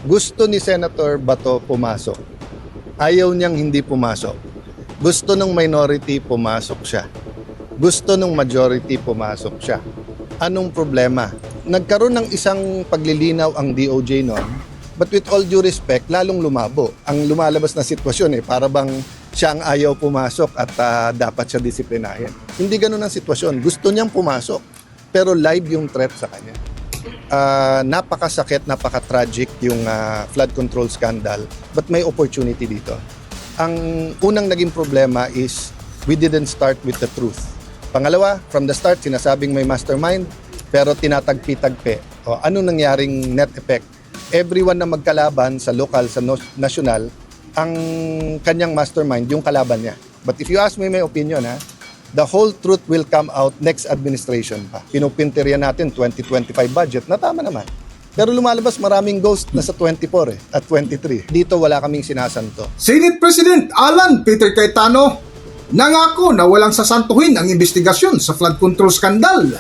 Gusto ni Senator Bato pumasok. Ayaw niyang hindi pumasok. Gusto ng minority pumasok siya. Gusto ng majority pumasok siya. Anong problema? Nagkaroon ng isang paglilinaw ang DOJ noon, but with all due respect, lalong lumabo. Ang lumalabas na sitwasyon para bang siya ang ayaw pumasok at dapat siya disiplinahin. Hindi ganun ang sitwasyon. Gusto niyang pumasok, pero live yung threat sa kanya. Napakasakit, napaka-tragic yung flood control scandal, but may opportunity dito. Ang unang naging problema is we didn't start with the truth. Pangalawa, from the start, sinasabing may mastermind, pero tinatagpi-tagpi. Ano nangyaring net effect? Everyone na magkalaban sa local, sa national, ang kanyang mastermind, yung kalaban niya. But if you ask me my opinion, the whole truth will come out next administration pa. Pinupinteriya natin 2025 budget, na tama naman. Pero lumalabas maraming ghost na sa 24 at 23. Dito wala kaming sinasanto. Senate President Alan Peter Cayetano nangako na walang sasantuhin ang investigasyon sa flood control scandal.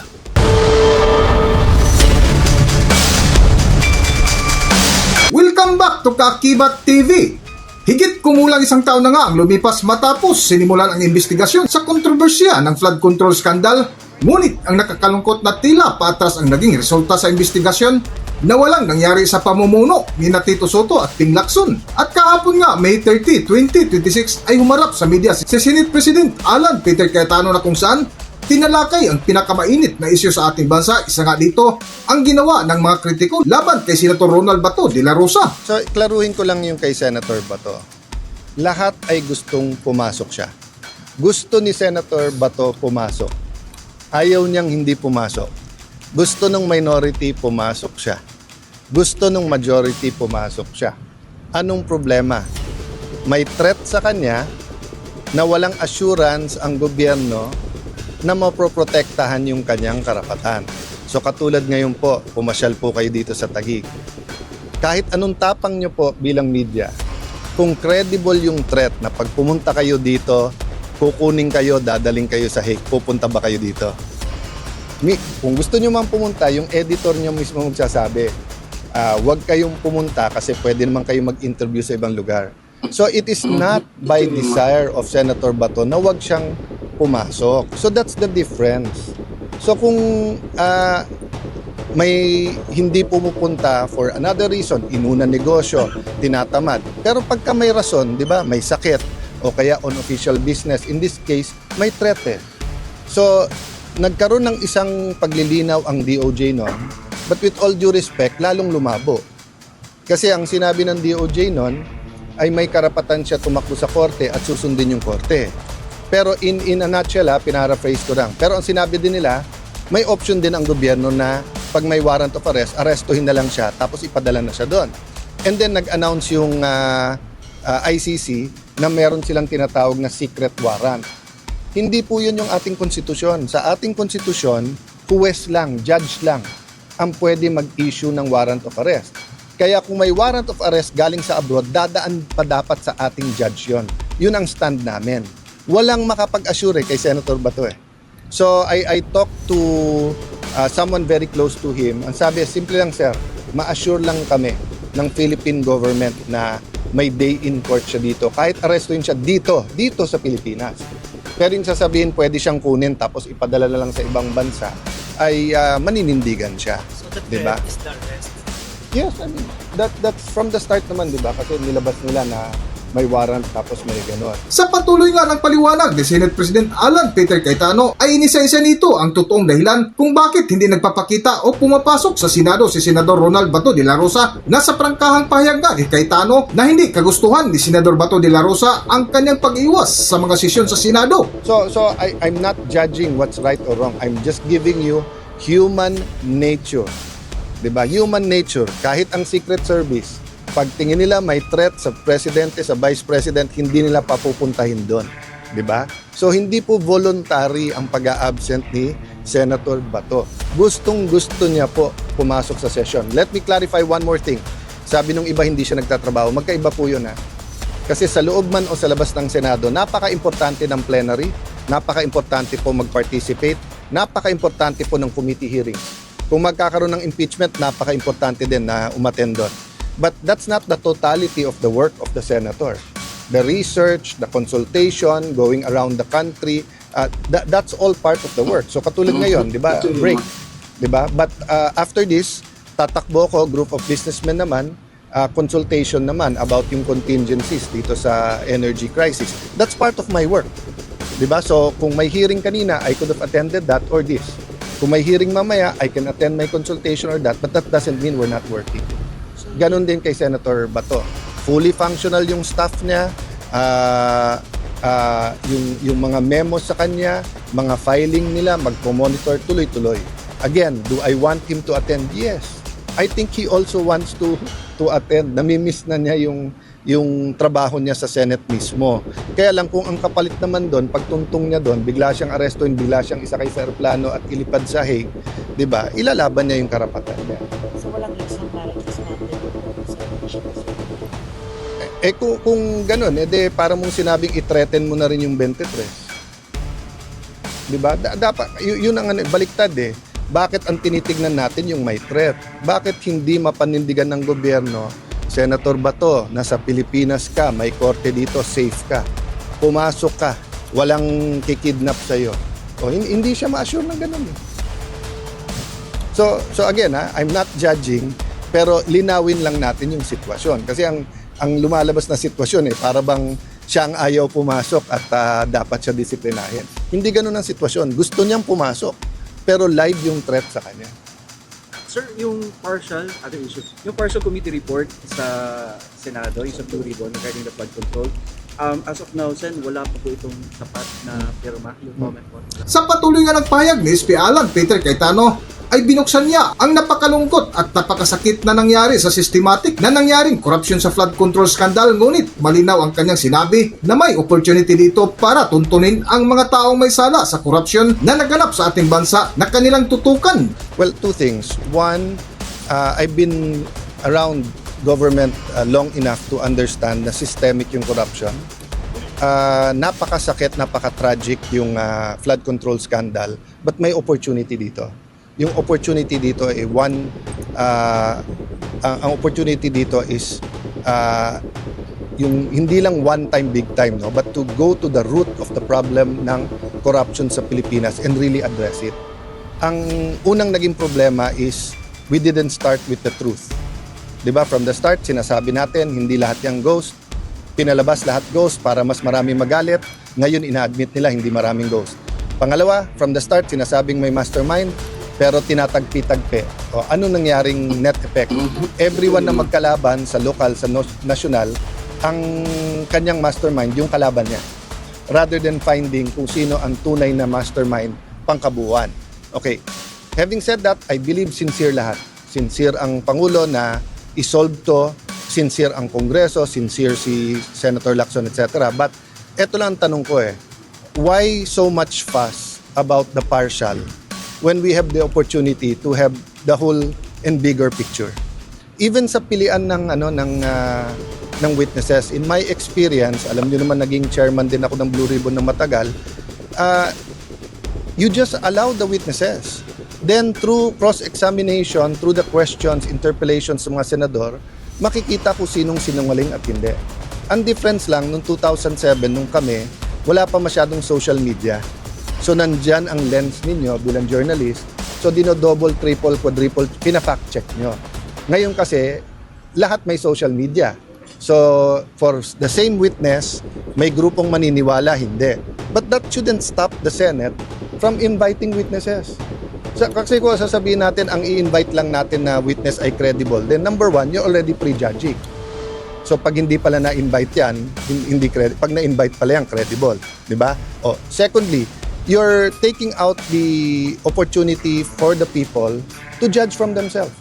Welcome back to Kaakibat TV. Higit kumulang isang taon na nga ang lumipas matapos sinimulan ang investigasyon sa kontrobersya ng flood control scandal. Ngunit ang nakakalungkot na tila paatras ang naging resulta sa investigasyon na walang nangyari sa pamumuno ni Tito Soto at Ping Lacson. At kahapon nga, May 30, 2026 ay humarap sa media si Senate President Alan Peter Cayetano na kung saan tinalakay ang pinakamainit na isyu sa ating bansa. Isa nga dito ang ginawa ng mga kritiko laban kay Senator Ronald Bato de la Rosa. So, klaruhin ko lang yung kay Senator Bato. Lahat ay gustong pumasok siya. Gusto ni Senator Bato pumasok. Ayaw niyang hindi pumasok. Gusto ng minority pumasok siya. Gusto ng majority pumasok siya. Anong problema? May threat sa kanya na walang assurance ang gobyerno na mapoprotektahan yung kanyang karapatan. So katulad ngayon po, pumasyal po kayo dito sa Taguig. Kahit anong tapang nyo po bilang media, kung credible yung threat na pag pumunta kayo dito, kukunin kayo, dadaling kayo sa Hague, pupunta ba kayo dito? Kung gusto nyo man pumunta, yung editor nyo mismo magsasabi, huwag kayong pumunta kasi pwede naman kayo mag-interview sa ibang lugar. So it is not by desire of Senator Bato na huwag siyang pumasok. So that's the difference. So kung may hindi pumupunta for another reason, inuna negosyo, tinatamad. Pero pagka may rason, di ba, may sakit o kaya on official business, in this case, may threat So nagkaroon ng isang paglilinaw ang DOJ noon, but with all due respect, lalong lumabo. Kasi ang sinabi ng DOJ noon ay may karapatan siya tumakbo sa korte at susundin yung korte. Pero in a nutshell, pinaraphrase ko lang. Pero ang sinabi din nila, may option din ang gobyerno na pag may warrant of arrest, arestuhin na lang siya tapos ipadala na siya doon. And then nag-announce yung ICC na meron silang tinatawag na secret warrant. Hindi po yun yung ating konstitusyon. Sa ating konstitusyon, huwes lang, judge lang ang pwede mag-issue ng warrant of arrest. Kaya kung may warrant of arrest galing sa abroad, dadaan pa dapat sa ating judge yun. Yun ang stand namin. Walang makapag-assure kay Senator Bato So I talked to someone very close to him. Ang sabi, simple lang sir, ma-assure lang kami ng Philippine government na may day in court siya dito. Kahit arrestuin siya dito sa Pilipinas. Pero yung sasabihin pwede siyang kunin tapos ipadala na lang sa ibang bansa ay maninindigan siya. So the diba? threat is the arrest? Yes, I mean, that's from the start naman, di ba? Kasi nilabas nila na may warrant tapos may gano'n. Sa patuloy nga ng paliwanag ni Senate President Alan Peter Cayetano ay inisa-isa nito ang totoong dahilan kung bakit hindi nagpapakita o pumapasok sa Senado si Senador Ronald Bato de la Rosa. Nasa prangkahang pahayag nga ni Cayetano na hindi kagustuhan ni Senador Bato de la Rosa ang kanyang pag-iwas sa mga sesyon sa Senado. So I'm not judging what's right or wrong. I'm just giving you human nature. Diba? Human nature. Kahit ang Secret Service, pag tingin nila may threat sa presidente, sa vice president, hindi nila papupuntahin doon. Diba? So hindi po voluntary ang pag-a-absent ni Senator Bato. Gustong-gusto niya po pumasok sa session. Let me clarify one more thing. Sabi nung iba hindi siya nagtatrabaho, magkaiba po yun Kasi sa loob man o sa labas ng Senado, napaka-importante ng plenary, napaka-importante po mag-participate, napaka-importante po ng committee hearings. Kung magkakaroon ng impeachment, napaka-importante din na umattend doon. But that's not the totality of the work of the senator. The research, the consultation, going around the country, that's all part of the work. So katulad ngayon, di ba, break. Di ba? But after this, tatakbo ko, group of businessmen naman, consultation naman about yung contingencies dito sa energy crisis. That's part of my work. Di ba? So kung may hearing kanina, I could have attended that or this. Kung may hearing mamaya, I can attend my consultation or that, but that doesn't mean we're not working. Ganon din kay Senator Bato. Fully functional yung staff niya, yung mga memos sa kanya, mga filing nila, magpo-monitor tuloy-tuloy. Again, do I want him to attend? Yes. I think he also wants to attend. Namimiss na niya yung trabaho niya sa Senate mismo. Kaya lang kung ang kapalit naman doon, pagtuntong niya doon, bigla siyang arestuin, bigla siyang isakay sa aeroplano at ilipad sa Hague, 'di ba? Ilalaban niya yung karapatan niya. So walang isang marriages natin sa elections. Kung ganun, para mong sinabing i-threaten mo na rin yung 23. 'Di ba? Dapat yun ang baliktad eh. Bakit ang tinitignan natin yung may threat? Bakit hindi mapanindigan ng gobyerno? Senator Bato, nasa Pilipinas ka, may korte dito, safe ka. Pumasok ka, walang kikidnap sa'yo. O, hindi siya ma-assure ng ganun. So again, I'm not judging, pero linawin lang natin yung sitwasyon. Kasi ang lumalabas na sitwasyon para bang siya ang ayaw pumasok at dapat siya disiplinahin. Hindi ganun ang sitwasyon. Gusto niyang pumasok, pero live yung threat sa kanya. Sir, yung partial, other issue, yung partial committee report sa Senado, yung sa Blue Ribbon regarding the flood control, as of now, Sen, wala pa po itong sapat na pirma, yung comment po. Sa patuloy nga nagpahayag ni SP Alan Peter Cayetano, ay binuksan niya ang napakalungkot at napakasakit na nangyari sa systematic na nangyaring korupsyon sa flood control scandal. Ngunit malinaw ang kanyang sinabi na may opportunity dito para tuntunin ang mga taong may sala sa korupsyon na naganap sa ating bansa na kanilang tutukan. Well, two things. One, I've been around government long enough to understand na systemic yung corruption. Napakasakit, napaka-tragic yung flood control scandal, but may opportunity dito. Yung opportunity dito ay ang opportunity dito is yung hindi lang one time big time, no, but to go to the root of the problem ng corruption sa Pilipinas and really address it. Ang unang naging problema is we didn't start with the truth. 'Di ba? From the start sinasabi natin hindi lahat yung ghost. Pinalabas lahat ghost para mas marami magalit. Ngayon ina-admit nila hindi maraming ghost. Pangalawa, from the start sinasabing may mastermind pero tinatagpi-tagpi. O ano nangyaring net effect? Everyone na magkalaban sa local, sa national, ang kanyang mastermind, yung kalaban niya. Rather than finding kung sino ang tunay na mastermind pangkabuuan. Okay. Having said that, I believe sincere lahat. Sincere ang Pangulo na isolve to, sincere ang Kongreso, sincere si Senator Lacson, etc. But eto lang ang tanong ko why so much fuss about the partial when we have the opportunity to have the whole and bigger picture? Even sa pilian ng witnesses, in my experience, alam niyo naman naging chairman din ako ng Blue Ribbon na matagal, you just allow the witnesses. Then through cross-examination, through the questions, interpellations sa mga senador, makikita kung sinong sinungaling at hindi. Ang difference lang, noong 2007, nung kami, wala pa masyadong social media. So nandyan ang lens ninyo bilang journalist. So dino-double, triple, quadruple, pina-fact check nyo. Ngayon kasi, lahat may social media. So for the same witness, may grupong maniniwala, hindi. But that shouldn't stop the Senate from inviting witnesses. So, kasi kung sasabihin natin, ang i-invite lang natin na witness ay credible, then number one, you're already prejudging. So pag hindi pala na-invite yan, hindi credible. Pag na-invite pala yan, credible. Diba? O, secondly, you're taking out the opportunity for the people to judge from themselves.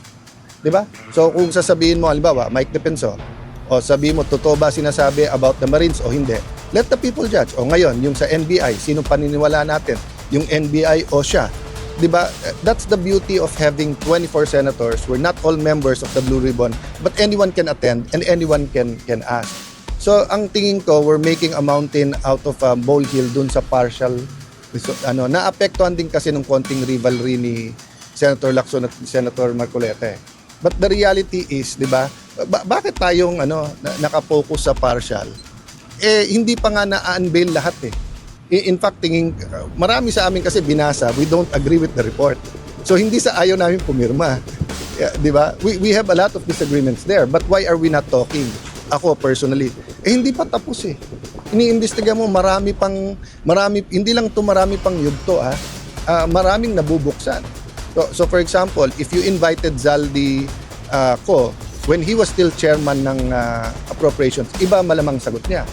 Di ba? So kung sasabihin mo, halimbawa, Mike Depenso, o sabihin mo, totoo ba sinasabi about the Marines o hindi? Let the people judge. O ngayon, yung sa NBI, sino paniniwala natin? Yung NBI o siya? Di ba? That's the beauty of having 24 senators. We're not all members of the Blue Ribbon, but anyone can attend and anyone can ask. So ang tingin ko, we're making a mountain out of a molehill dun sa partial. So, naapektuhan din kasi ng konting rivalry ni Senator Lacson at Senator Marcoleta. But the reality is, di ba, Bakit tayong nakapokus sa partial? Hindi pa nga na-unveil lahat eh. In fact, marami sa amin kasi binasa, we don't agree with the report. So hindi sa ayaw namin pumirma. Yeah, di ba? We have a lot of disagreements there. But why are we not talking? Ako personally, hindi pa tapos eh. Iniimbestiga mo marami, hindi lang to marami pang yugto maraming nabubuksan. So for example, if you invited Zaldi ko, when he was still chairman ng appropriations, iba malamang sagot niya.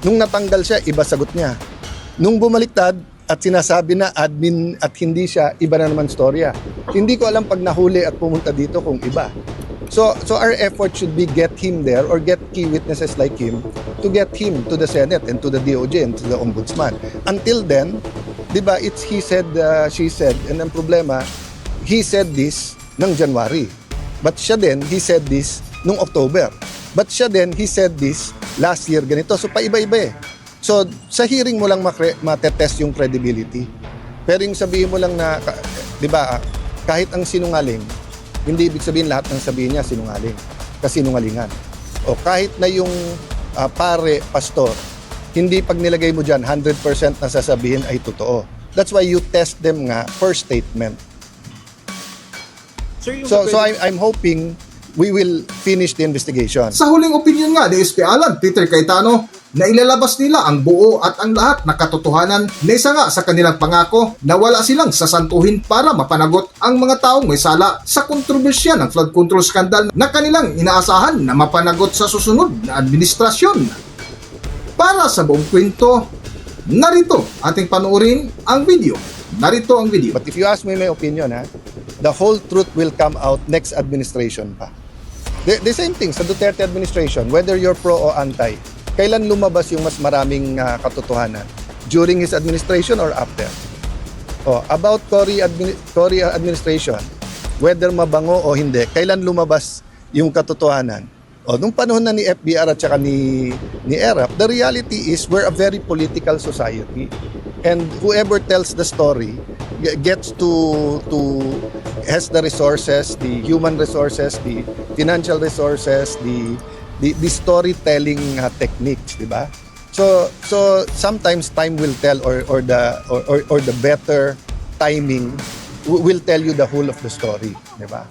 Nung natanggal siya, iba sagot niya. Nung bumaliktad at sinasabi na admin at hindi siya, iba na naman storya. Hindi ko alam pag nahuli at pumunta dito kung iba. So our effort should be get him there or get key witnesses like him to get him to the Senate and to the DOJ and to the Ombudsman. Until then, di ba, it's he said, she said, and ang problema, he said this ng January. But siya din, he said this nung October. But siya din, he said this last year ganito. So paiba-iba eh. So sa hearing mo lang matetest yung credibility. Pero yung sabihin mo lang na, di ba, kahit ang sinungaling, hindi ibig sabihin lahat ng sabihin niya sinungaling. Kasinungalingan. O kahit na yung pare, pastor, hindi pag nilagay mo dyan, 100% na sasabihin ay totoo. That's why you test them nga per statement. Sir, yung So I'm hoping we will finish the investigation. Sa huling opinion nga ni SP Alan Peter Cayetano na ilalabas nila ang buo at ang lahat na katotohanan na isa nga sa kanilang pangako na wala silang sasantuhin para mapanagot ang mga taong may sala sa kontrobersya ng flood control scandal na kanilang inaasahan na mapanagot sa susunod na administrasyon. Para sa buong kwento, narito ating panoorin ang video. Narito ang video. But if you ask me my opinion, the whole truth will come out next administration pa. The same thing sa Duterte administration, whether you're pro o anti, kailan lumabas yung mas maraming katotohanan? During his administration or after? About Cory administration, whether mabango o hindi, kailan lumabas yung katotohanan? Nung panahon na ni FBR at saka ni ERAP, the reality is we're a very political society. And whoever tells the story gets has the resources, the human resources, the financial resources, the storytelling techniques, di ba? So sometimes time will tell or the better timing will tell you the whole of the story, di ba?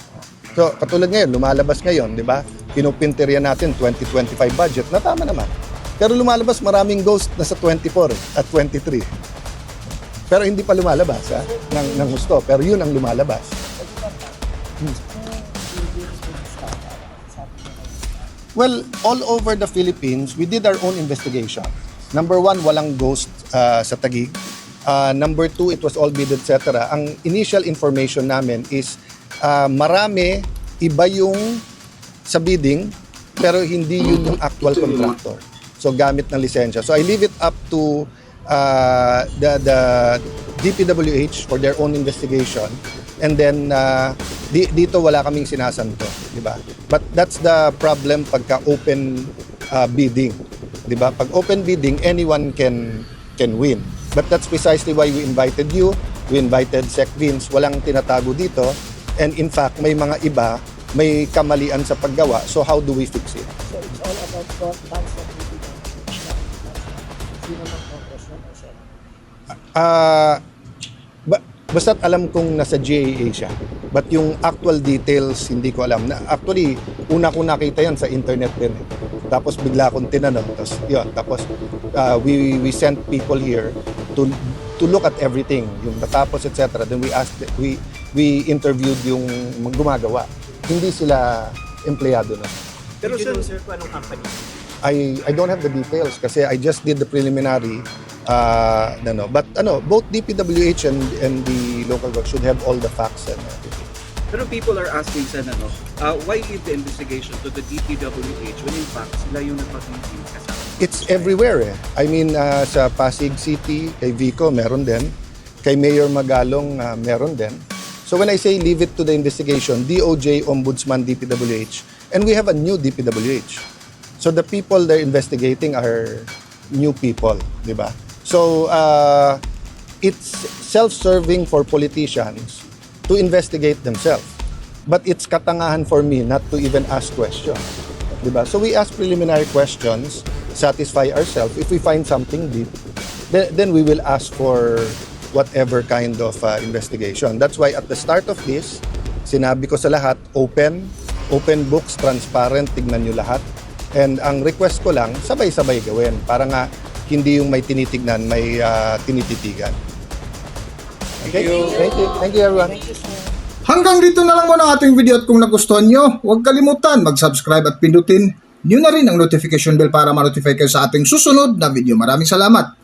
So katulad ngayon, lumalabas ngayon, di ba? Pinupinteriya natin 2025 budget, na tama naman. Pero lumalabas maraming ghost na sa 24 at 23. Pero hindi pa lumalabas ng gusto, pero yun ang lumalabas. Well, all over the Philippines, we did our own investigation. Number one, walang ghost sa Taguig. Number two, it was all bid, etc. Ang initial information namin is marami, iba yung sa bidding, pero hindi yun yung actual contractor. So, gamit ng lisensya. So, I leave it up to the DPWH for their own investigation. And then, dito wala kaming sinasanto, di ba? But that's the problem pagka open bidding, di ba? Pag open bidding, anyone can win. But that's precisely why we invited you, we invited Sec Vince, walang tinatago dito. And in fact, may mga iba, may kamalian sa paggawa. So how do we fix it? So it's all about funds that we did. Sino mang congressman o senator? Basta't alam kong nasa GAA siya. But yung actual details, hindi ko alam. Actually, una ko nakita yan sa internet din. Tapos bigla akong tinanong. Tapos we sent people here to look at everything. Yung natapos, etc. Then we interviewed yung gumagawa. Hindi sila empleyado na. Pero sir, kung anong company? I don't have the details kasi I just did the preliminary. But both DPWH and the local government should have all the facts and everything. Pero people are asking why leave the investigation to the DPWH when in fact sila yung nagpapiliin kasama? It's everywhere eh. I mean, sa Pasig City, kay Vico, meron din. Kay Mayor Magalong, meron din. So when I say leave it to the investigation, DOJ, Ombudsman, DPWH, and we have a new DPWH. So the people they're investigating are new people, di ba? So it's self-serving for politicians to investigate themselves. But it's katangahan for me not to even ask questions. Diba? So we ask preliminary questions, satisfy ourselves. If we find something deep, then we will ask for whatever kind of investigation. That's why at the start of this, sinabi ko sa lahat, open books, transparent, tignan nyo lahat. And ang request ko lang, sabay-sabay gawin para nga hindi yung may tinitignan, may tinititigan. Okay? Thank you everyone. Thank you, sir. Hanggang dito na lang muna ang ating video at kung nagustuhan nyo, huwag kalimutan mag-subscribe at pindutin nyo na rin ang notification bell para ma-notify kayo sa ating susunod na video. Maraming salamat!